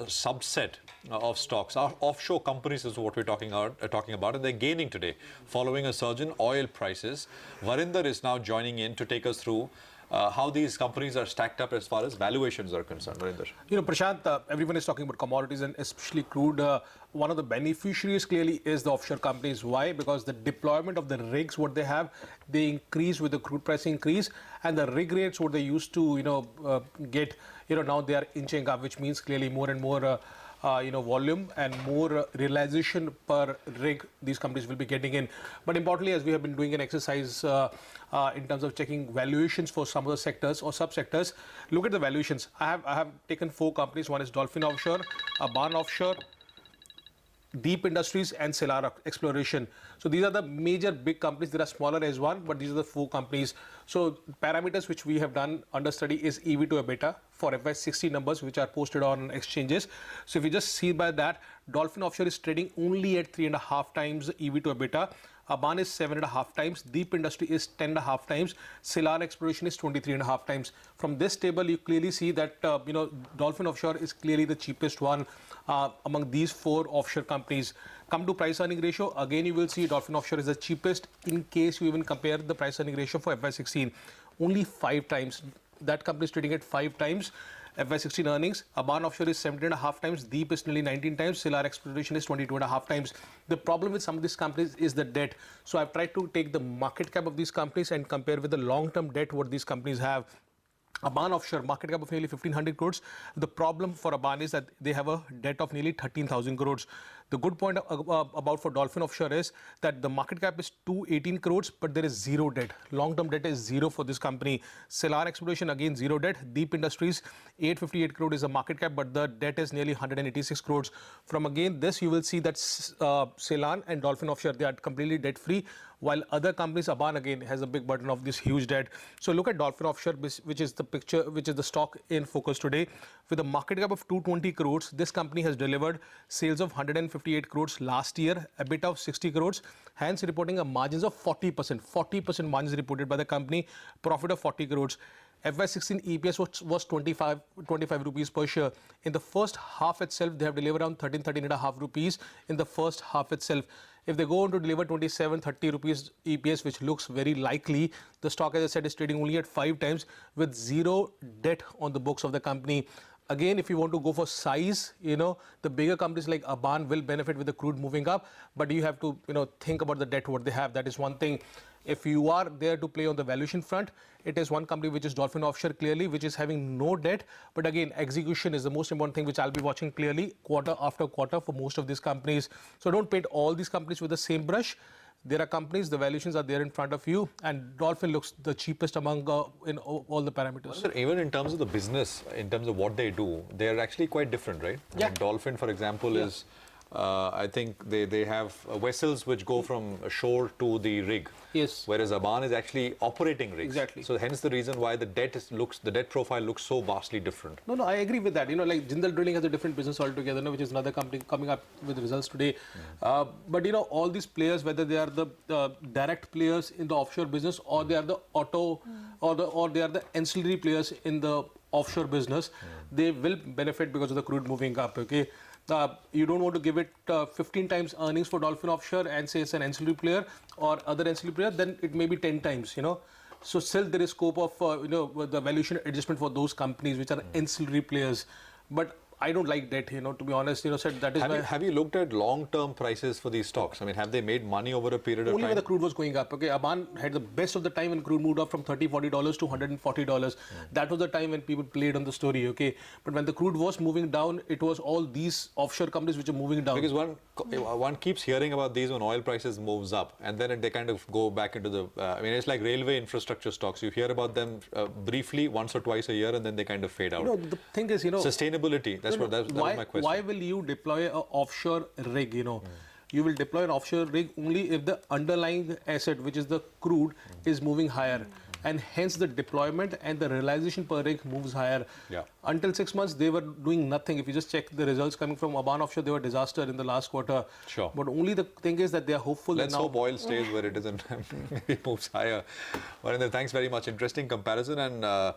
subset of stocks. Our offshore companies is what we're talking about, and they're gaining today following a surge in oil prices. Varinder is now joining in to take us through how these companies are stacked up as far as valuations are concerned. Varinder. Prashant, everyone is talking about commodities and especially crude. One of the beneficiaries clearly is the offshore companies. Why? Because the deployment of the rigs, what they have, they increase with the crude price increase, and the rig rates, what they used to, get, now they are inching up, which means clearly more and more volume and more realization per rig these companies will be getting in. But importantly, as we have been doing an exercise in terms of checking valuations for some of the sectors or subsectors, look at the valuations. I have taken 4 companies. One is Dolphin Offshore, Aban Offshore, Deep Industries and Solar Exploration. So these are the major big companies. There are smaller as one, but these are the 4 companies. So parameters which we have done under study is EV to EBITDA for FY16 numbers which are posted on exchanges. So if you just see by that, Dolphin Offshore is trading only at 3.5 times EV to EBITDA. Aban is 7.5 times. Deep Industry is 10.5 times. Solar Exploration is 23.5 times. From this table, you clearly see that Dolphin Offshore is clearly the cheapest one among these 4 offshore companies. Come to price earning ratio, again you will see Dolphin Offshore is the cheapest in case you even compare the price earning ratio for FY16. Only 5 times. That company is trading at 5 times. FY16 earnings. Aban Offshore is 17.5 times. Deep is nearly 19 times. Solar Exploration is 22.5 times. The problem with some of these companies is the debt. So I've tried to take the market cap of these companies and compare with the long-term debt what these companies have. Aban Offshore, market cap of nearly 1,500 crores. The problem for Aban is that they have a debt of nearly 13,000 crores. The good point about for Dolphin Offshore is that the market cap is 218 crores, but there is zero debt. Long-term debt is zero for this company. Solar Exploration, again, zero debt. Deep Industries, 858 crores is the market cap, but the debt is nearly 186 crores. From again this, you will see that Ceylon and Dolphin Offshore, they are completely debt-free, while other companies, Aban again has a big burden of this huge debt. So look at Dolphin Offshore, which is the picture, which is the stock in focus today. With a market cap of 220 crores, this company has delivered sales of 158 crores last year, EBITDA of 60 crores, hence reporting a margins of 40%. 40% margins reported by the company, profit of 40 crores. FY16 EPS was 25 rupees per share. In the first half itself, they have delivered around 13.5 rupees in the first half itself. If they go on to deliver 27-30 rupees EPS, which looks very likely, the stock, as I said, is trading only at 5 times with zero debt on the books of the company. Again, if you want to go for size, the bigger companies like Aban will benefit with the crude moving up, but you have to, think about the debt what they have. That is one thing. If you are there to play on the valuation front, it is one company which is Dolphin Offshore clearly, which is having no debt. But again, execution is the most important thing, which I'll be watching clearly quarter after quarter for most of these companies. So don't paint all these companies with the same brush. There are companies, the valuations are there in front of you, and Dolphin looks the cheapest among in all the parameters. Sir, even in terms of the business, in terms of what they do, they're actually quite different, right? Yeah. Like Dolphin, for example, is I think they have vessels which go from shore to the rig. Yes. Whereas Aban is actually operating rigs. Exactly. So hence the reason why the debt profile looks so vastly different. No, I agree with that. Like Jindal Drilling has a different business altogether, which is another company coming up with results today. But all these players, whether they are the direct players in the offshore business or they are the auto or they are the ancillary players in the offshore business, they will benefit because of the crude moving up. Okay. You don't want to give it 15 times earnings for Dolphin Offshore and say it's an ancillary player or other ancillary player, then it may be 10 times, So still there is scope of, the valuation adjustment for those companies which are ancillary players. But I don't like debt, to be honest, said that is have you looked at long-term prices for these stocks? I mean, have they made money over a period of time? Only when the crude was going up. Okay, Aban had the best of the time when crude moved up from $30-40 to $140. That was the time when people played on the story, okay? But when the crude was moving down, it was all these offshore companies which are moving down. Because one keeps hearing about these when oil prices moves up, and then they kind of go back into the, it's like railway infrastructure stocks. You hear about them briefly once or twice a year, and then they kind of fade out. The thing is, sustainability. That was my question. Why will you deploy an offshore rig, You will deploy an offshore rig only if the underlying asset, which is the crude, is moving higher. And hence the deployment and the realization per rig moves higher. Yeah. Until 6 months, they were doing nothing. If you just check the results coming from Aban Offshore, they were disaster in the last quarter. Sure. But only the thing is that they are hopeful. Let's hope oil stays where it is and maybe moves higher. Varinder, thanks very much. Interesting comparison. And